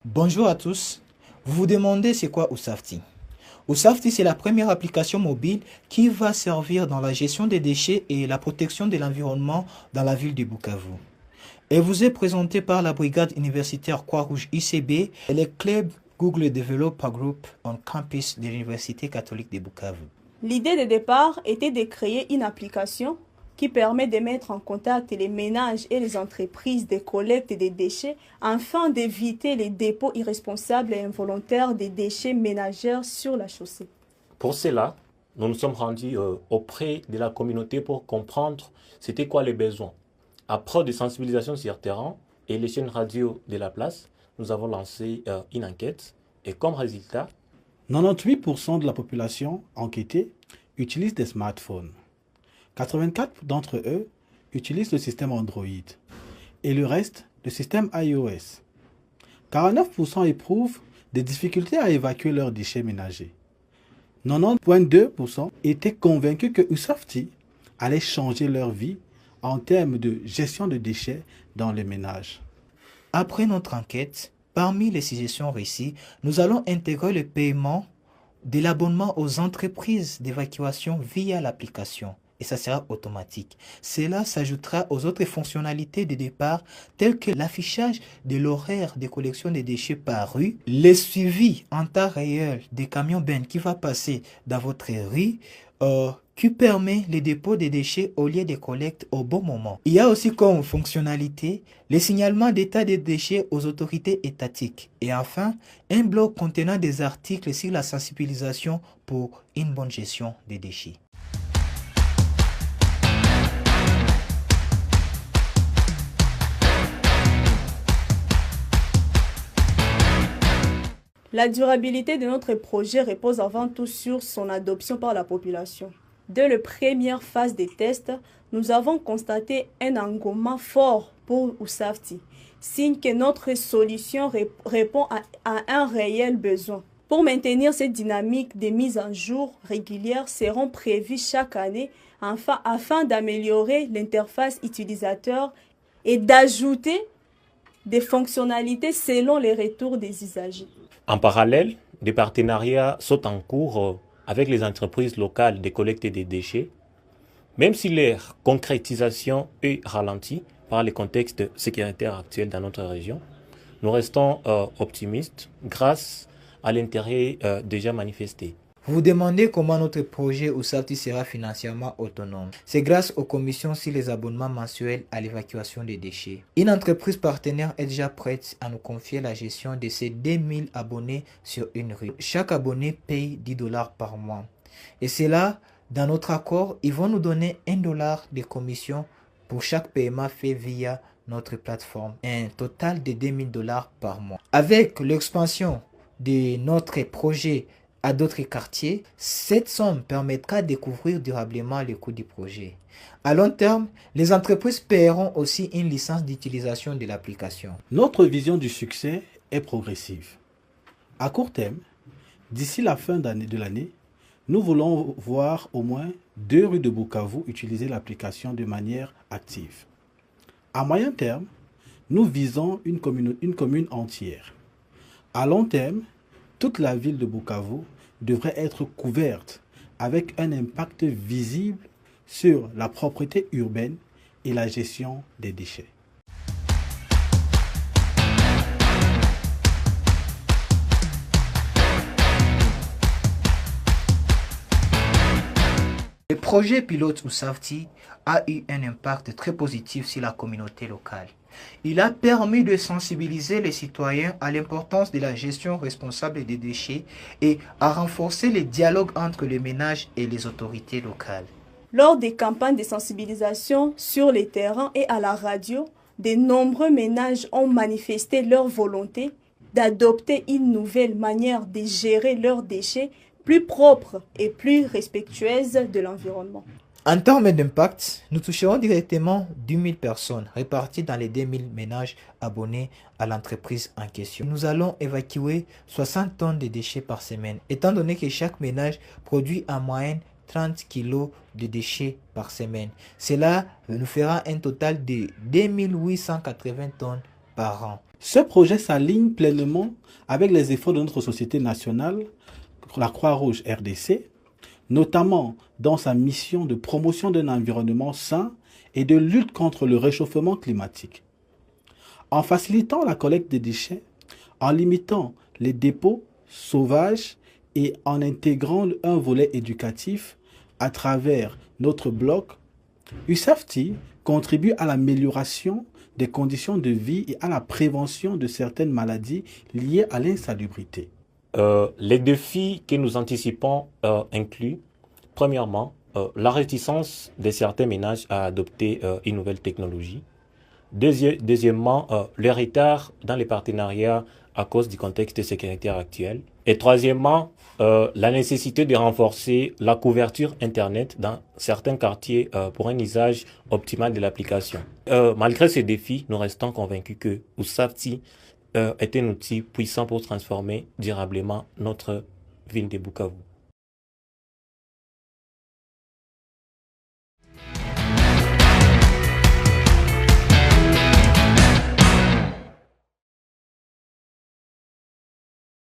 Bonjour à tous. Vous vous demandez c'est quoi Usafti? Usafti, c'est la première application mobile qui va servir dans la gestion des déchets et la protection de l'environnement dans la ville de Bukavu. Elle vous est présentée par la brigade universitaire Croix-Rouge ICB et le club Google Developer Group on campus de l'Université catholique de Bukavu. L'idée de départ était de créer une application qui permet de mettre en contact les ménages et les entreprises de collecte des déchets afin d'éviter les dépôts irresponsables et involontaires des déchets ménagers sur la chaussée. Pour cela, nous nous sommes rendus auprès de la communauté pour comprendre c'était quoi les besoins. Après des sensibilisations sur terrain et les chaînes radio de la place, nous avons lancé une enquête et comme résultat, 98% de la population enquêtée utilise des smartphones. 84 d'entre eux utilisent le système Android et le reste, le système iOS. 49% éprouvent des difficultés à évacuer leurs déchets ménagers. 90,2% étaient convaincus que Usafti allait changer leur vie en termes de gestion de déchets dans les ménages. Après notre enquête, parmi les suggestions récits, nous allons intégrer le paiement de l'abonnement aux entreprises d'évacuation via l'application. Et ça sera automatique. Cela s'ajoutera aux autres fonctionnalités de départ telles que l'affichage de l'horaire de collection des déchets par rue, le suivi en temps réel des camions bennes qui va passer dans votre rue, qui permet le dépôt des déchets au lieu de collecte au bon moment. Il y a aussi comme fonctionnalité le signalement d'état des déchets aux autorités étatiques. Et enfin, un bloc contenant des articles sur la sensibilisation pour une bonne gestion des déchets. La durabilité de notre projet repose avant tout sur son adoption par la population. Dès la première phase des tests, nous avons constaté un engouement fort pour Usafti, signe que notre solution répond à un réel besoin. Pour maintenir cette dynamique de mise en jour régulière seront prévues chaque année afin d'améliorer l'interface utilisateur et d'ajouter des fonctionnalités selon les retours des usagers. En parallèle, des partenariats sont en cours avec les entreprises locales de collecte des déchets, même si leur concrétisation est ralentie par le contexte sécuritaire actuel dans notre région. Nous restons optimistes grâce à l'intérêt déjà manifesté. Vous vous demandez comment notre projet Usafti sera financièrement autonome. C'est grâce aux commissions sur les abonnements mensuels à l'évacuation des déchets. Une entreprise partenaire est déjà prête à nous confier la gestion de ces 2000 abonnés sur une rue. Chaque abonné paye $10 par mois. Et c'est là, dans notre accord, ils vont nous donner $1 de commission pour chaque paiement fait via notre plateforme. Un total de $2000 par mois. Avec l'expansion de notre projet à d'autres quartiers, cette somme permettra de couvrir durablement le coût du projet. À long terme, les entreprises paieront aussi une licence d'utilisation de l'application. Notre vision du succès est progressive. À court terme, d'ici la fin de l'année, nous voulons voir au moins 2 rues de Bukavu utiliser l'application de manière active. À moyen terme, nous visons une commune entière. À long terme, toute la ville de Bukavu devrait être couverte avec un impact visible sur la propreté urbaine et la gestion des déchets. Le projet pilote Usafti a eu un impact très positif sur la communauté locale. Il a permis de sensibiliser les citoyens à l'importance de la gestion responsable des déchets et à renforcer le dialogue entre les ménages et les autorités locales. Lors des campagnes de sensibilisation sur les terrains et à la radio, de nombreux ménages ont manifesté leur volonté d'adopter une nouvelle manière de gérer leurs déchets plus propre et plus respectueuse de l'environnement. En termes d'impact, nous toucherons directement 10 000 personnes réparties dans les 2000 ménages abonnés à l'entreprise en question. Nous allons évacuer 60 tonnes de déchets par semaine, étant donné que chaque ménage produit en moyenne 30 kg de déchets par semaine. Cela nous fera un total de 2880 tonnes par an. Ce projet s'aligne pleinement avec les efforts de notre société nationale, la Croix-Rouge RDC, notamment dans sa mission de promotion d'un environnement sain et de lutte contre le réchauffement climatique. En facilitant la collecte des déchets, en limitant les dépôts sauvages et en intégrant un volet éducatif à travers notre bloc, USAFTI contribue à l'amélioration des conditions de vie et à la prévention de certaines maladies liées à l'insalubrité. Les défis que nous anticipons incluent, premièrement, la réticence de certains ménages à adopter une nouvelle technologie. Deuxièmement, le retard dans les partenariats à cause du contexte sécuritaire actuel. Et troisièmement, la nécessité de renforcer la couverture Internet dans certains quartiers pour un usage optimal de l'application. Malgré ces défis, nous restons convaincus que USAFTI est un outil puissant pour transformer durablement notre ville de Bukavu.